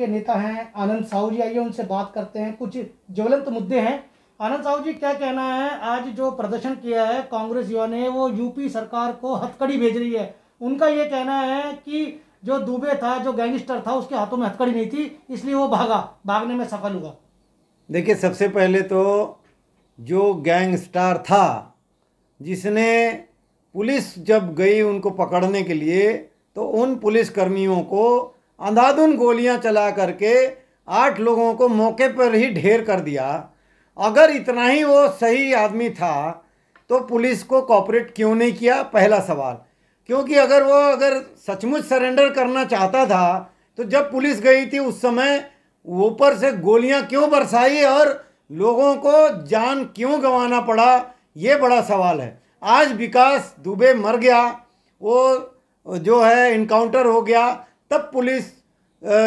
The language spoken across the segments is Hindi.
के नेता हैं आनंद साहू जी, आइए उनसे बात करते हैं। कुछ ज्वलंत मुद्दे हैं। आनंद साहू जी, क्या कहना है? आज जो प्रदर्शन किया है कांग्रेस युवा ने, वो यूपी सरकार को हथकड़ी भेज रही है। उनका ये कहना है कि जो दुबे था, जो गैंगस्टर था, उसके हाथों में हथकड़ी नहीं थी, इसलिए वो भागने में सफल हुआ। देखिए, सबसे पहले तो जो गैंगस्टर था, जिसने पुलिस जब गई उनको पकड़ने के लिए, तो उन पुलिस कर्मियों को अंधाधुंध गोलियां चला करके 8 लोगों को मौके पर ही ढेर कर दिया। अगर इतना ही वो सही आदमी था तो पुलिस को कोऑपरेट क्यों नहीं किया, पहला सवाल। क्योंकि अगर सचमुच सरेंडर करना चाहता था तो जब पुलिस गई थी उस समय ऊपर से गोलियां क्यों बरसाई और लोगों को जान क्यों गंवाना पड़ा, ये बड़ा सवाल है। आज विकास दुबे मर गया, वो जो है इनकाउंटर हो गया, तब पुलिस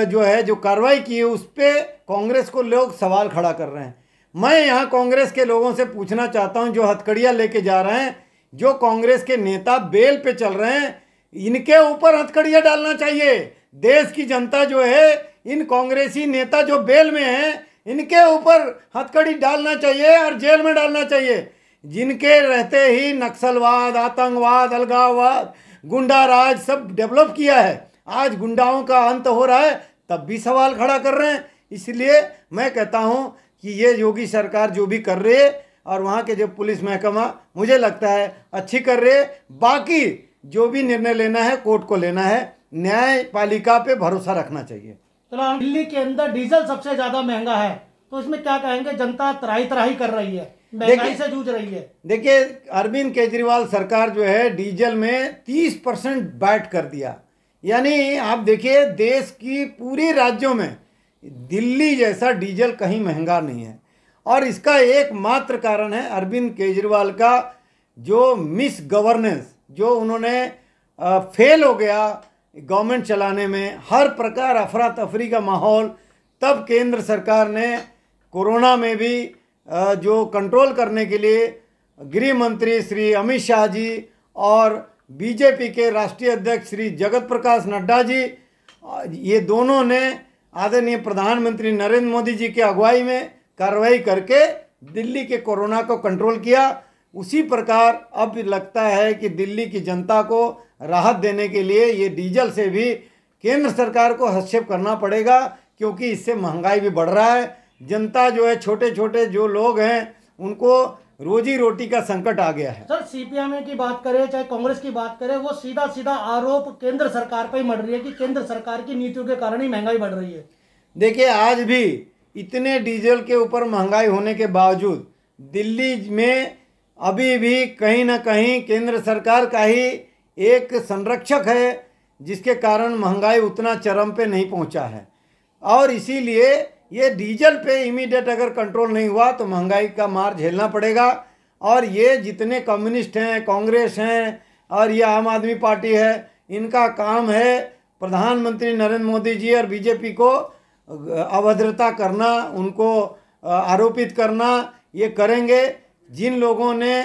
जो है जो कार्रवाई की है उस पर कांग्रेस को लोग सवाल खड़ा कर रहे हैं। मैं यहाँ कांग्रेस के लोगों से पूछना चाहता हूँ, जो हथकड़ियाँ लेके जा रहे हैं, जो कांग्रेस के नेता बेल पे चल रहे हैं, इनके ऊपर हथकड़ियाँ डालना चाहिए। देश की जनता जो है, इन कांग्रेसी नेता जो बेल में हैं, इनके ऊपर हथकड़ी डालना चाहिए और जेल में डालना चाहिए। जिनके रहते ही नक्सलवाद, आतंकवाद, अलगाववाद, गुंडा राज सब डेवलप किया है, आज गुंडाओं का अंत हो रहा है, तब भी सवाल खड़ा कर रहे हैं। इसलिए मैं कहता हूं कि ये योगी सरकार जो भी कर रही है और वहाँ के जो पुलिस महकमा, मुझे लगता है अच्छी कर रही है। बाकी जो भी निर्णय लेना है कोर्ट को लेना है, न्यायपालिका पे भरोसा रखना चाहिए। तो दिल्ली के अंदर डीजल सबसे ज्यादा महंगा है, तो इसमें क्या कहेंगे? जनता त्राही त्राही कर रही है, महंगाई से जूझ रही है। देखिए, अरविंद केजरीवाल सरकार जो है डीजल में 30% बैट कर दिया। यानी आप देखिए, देश की पूरी राज्यों में दिल्ली जैसा डीजल कहीं महंगा नहीं है। और इसका एकमात्र कारण है अरविंद केजरीवाल का जो मिस गवर्नेंस, जो उन्होंने फेल हो गया गवर्नमेंट चलाने में, हर प्रकार अफरा तफरी का माहौल। तब केंद्र सरकार ने कोरोना में भी जो कंट्रोल करने के लिए गृह मंत्री श्री अमित शाह जी और बीजेपी के राष्ट्रीय अध्यक्ष श्री जगत प्रकाश नड्डा जी, ये दोनों ने आदरणीय प्रधानमंत्री नरेंद्र मोदी जी की अगुवाई में कार्रवाई करके दिल्ली के कोरोना को कंट्रोल किया। उसी प्रकार अब लगता है कि दिल्ली की जनता को राहत देने के लिए ये डीजल से भी केंद्र सरकार को हस्तक्षेप करना पड़ेगा, क्योंकि इससे महंगाई भी बढ़ रहा है। जनता जो है, छोटे छोटे जो लोग हैं, उनको रोजी रोटी का संकट आ गया है। सर, सीपीएम की बात करें चाहे कांग्रेस की बात करें, वो सीधा सीधा आरोप केंद्र सरकार पर ही मढ़ रही है कि केंद्र सरकार की नीतियों के कारण ही महंगाई बढ़ रही है। देखिए, आज भी इतने डीजल के ऊपर महंगाई होने के बावजूद दिल्ली में अभी भी कहीं ना कहीं केंद्र सरकार का ही एक संरक्षक है, जिसके कारण महंगाई उतना चरम पे नहीं पहुंचा है। और इसीलिए ये डीजल पे इमीडिएट अगर कंट्रोल नहीं हुआ तो महंगाई का मार झेलना पड़ेगा। और ये जितने कम्युनिस्ट हैं, कांग्रेस हैं और ये आम आदमी पार्टी है, इनका काम है प्रधानमंत्री नरेंद्र मोदी जी और बीजेपी को अभद्रता करना, उनको आरोपित करना। ये करेंगे जिन लोगों ने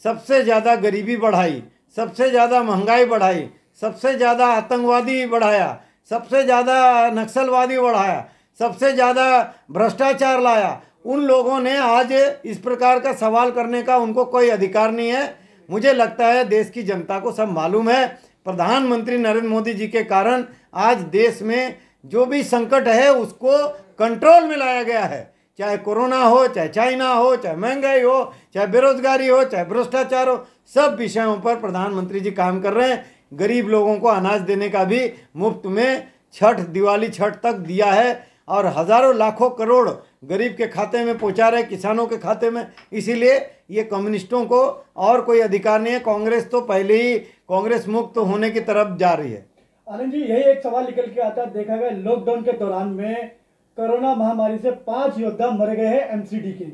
सबसे ज़्यादा गरीबी बढ़ाई, सबसे ज़्यादा महंगाई बढ़ाई, सबसे ज़्यादा आतंकवादी बढ़ाया, सबसे ज़्यादा नक्सलवादी बढ़ाया, सबसे ज़्यादा भ्रष्टाचार लाया, उन लोगों ने आज इस प्रकार का सवाल करने का उनको कोई अधिकार नहीं है। मुझे लगता है देश की जनता को सब मालूम है। प्रधानमंत्री नरेंद्र मोदी जी के कारण आज देश में जो भी संकट है उसको कंट्रोल में लाया गया है। चाहे कोरोना हो, चाहे चाइना हो, चाहे महंगाई हो, चाहे बेरोजगारी हो, चाहे भ्रष्टाचार हो, सब विषयों पर प्रधानमंत्री जी काम कर रहे हैं। गरीब लोगों को अनाज देने का भी मुफ्त में दिवाली छठ तक दिया है और हजारों लाखों करोड़ गरीब के खाते में पहुंचा रहे, किसानों के खाते में। इसीलिए ये कम्युनिस्टों को और कोई अधिकार नहीं है। कांग्रेस तो पहले ही कांग्रेस मुक्त होने की तरफ जा रही है। आनंद जी, यही एक सवाल निकल के आता है, देखा गया लॉकडाउन के दौरान में कोरोना महामारी से 5 योद्धा मर गए हैं एमसीडी के।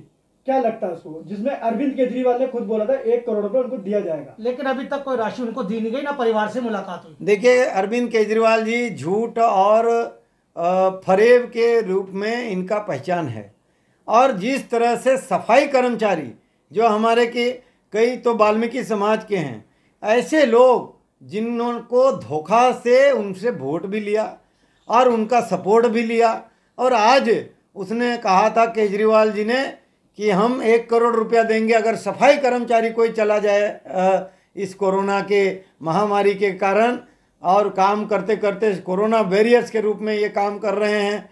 क्या लगता है उसको, जिसमें अरविंद केजरीवाल ने खुद बोला था 1 करोड़ रुपए उनको दिया जाएगा, लेकिन अभी तक कोई राशि उनको दी नहीं गई, ना परिवार से मुलाकात हुई। देखिए, अरविंद केजरीवाल जी झूठ और फरेब के रूप में इनका पहचान है। और जिस तरह से सफाई कर्मचारी जो हमारे के कई तो वाल्मीकि समाज के हैं, ऐसे लोग जिनको धोखा से उनसे वोट भी लिया और उनका सपोर्ट भी लिया। और आज उसने कहा था केजरीवाल जी ने कि हम 1 करोड़ रुपया देंगे अगर सफाई कर्मचारी कोई चला जाए इस कोरोना के महामारी के कारण, और काम करते करते कोरोना वॉरियर्स के रूप में ये काम कर रहे हैं,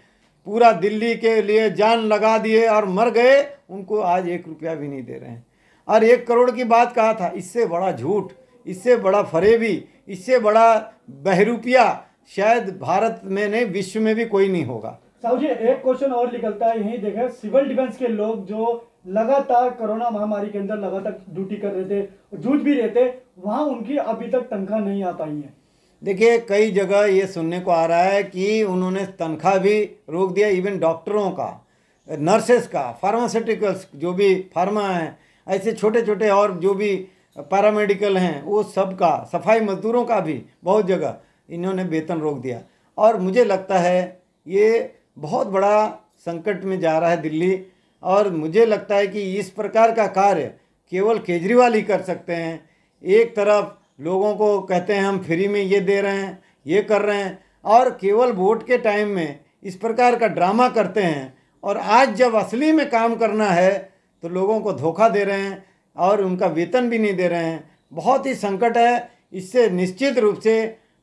पूरा दिल्ली के लिए जान लगा दिए और मर गए, उनको आज 1 रुपया भी नहीं दे रहे हैं। और 1 करोड़ की बात कहा था, इससे बड़ा झूठ, इससे बड़ा फरेबी, इससे बड़ा बहरूपिया शायद भारत में नहीं विश्व में भी कोई नहीं होगा। साहू जी, एक क्वेश्चन और निकलता है, यही देखें सिविल डिफेंस के लोग जो लगातार कोरोना महामारी के अंदर लगातार ड्यूटी कर रहे थे, जूझ भी रहे थे, वहां उनकी अभी तक तनख्वाह नहीं आ पाई है। देखिए, कई जगह ये सुनने को आ रहा है कि उन्होंने तनख्वाह भी रोक दिया, इवन डॉक्टरों का, नर्सेस का, फार्मास्यूटिकल्स जो भी फार्मा हैं, ऐसे छोटे छोटे और जो भी पैरामेडिकल हैं वो सब का, सफाई मजदूरों का भी बहुत जगह इन्होंने वेतन रोक दिया। और मुझे लगता है ये बहुत बड़ा संकट में जा रहा है दिल्ली, और मुझे लगता है कि इस प्रकार का कार्य केवल केजरीवाल ही कर सकते हैं। एक तरफ लोगों को कहते हैं हम फ्री में ये दे रहे हैं, ये कर रहे हैं, और केवल वोट के टाइम में इस प्रकार का ड्रामा करते हैं, और आज जब असली में काम करना है तो लोगों को धोखा दे रहे हैं और उनका वेतन भी नहीं दे रहे हैं। बहुत ही संकट है। इससे निश्चित रूप से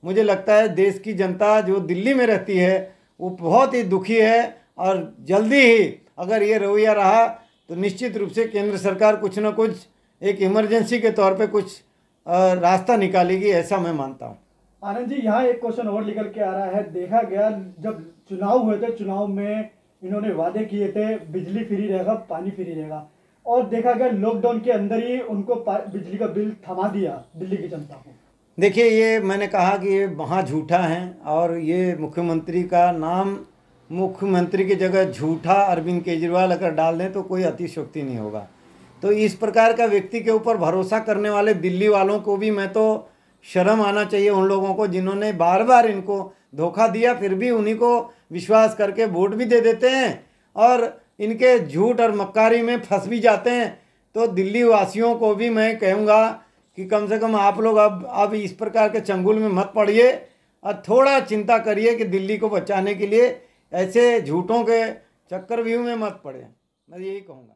मुझे लगता है देश की जनता जो दिल्ली में रहती है वो बहुत ही दुखी है, और जल्दी ही अगर ये रवैया रहा तो निश्चित रूप से केंद्र सरकार कुछ ना कुछ एक इमरजेंसी के तौर पे कुछ रास्ता निकालेगी, ऐसा मैं मानता हूँ। आनंद जी, यहाँ एक क्वेश्चन और निकल के आ रहा है। देखा गया जब चुनाव हुए थे, चुनाव में इन्होंने वादे किए थे बिजली फ्री रहेगा, पानी फ्री रहेगा, और देखा गया लॉकडाउन के अंदर ही उनको बिजली का बिल थमा दिया दिल्ली की जनता को। देखिए, ये मैंने कहा कि ये वहाँ झूठा है, और ये मुख्यमंत्री का नाम, मुख्यमंत्री की जगह झूठा अरविंद केजरीवाल अगर डाल दें तो कोई अतिशयोक्ति नहीं होगा। तो इस प्रकार का व्यक्ति के ऊपर भरोसा करने वाले दिल्ली वालों को भी मैं तो शर्म आना चाहिए, उन लोगों को जिन्होंने बार बार इनको धोखा दिया, फिर भी उन्हीं को विश्वास करके वोट भी दे देते हैं और इनके झूठ और मक्कारी में फंस भी जाते हैं। तो दिल्ली वासियों को भी मैं कहूँगा कि कम से कम आप लोग अब इस प्रकार के चंगुल में मत पड़िए, और थोड़ा चिंता करिए कि दिल्ली को बचाने के लिए ऐसे झूठों के चक्रव्यूह में मत पड़े। मैं यही कहूँगा।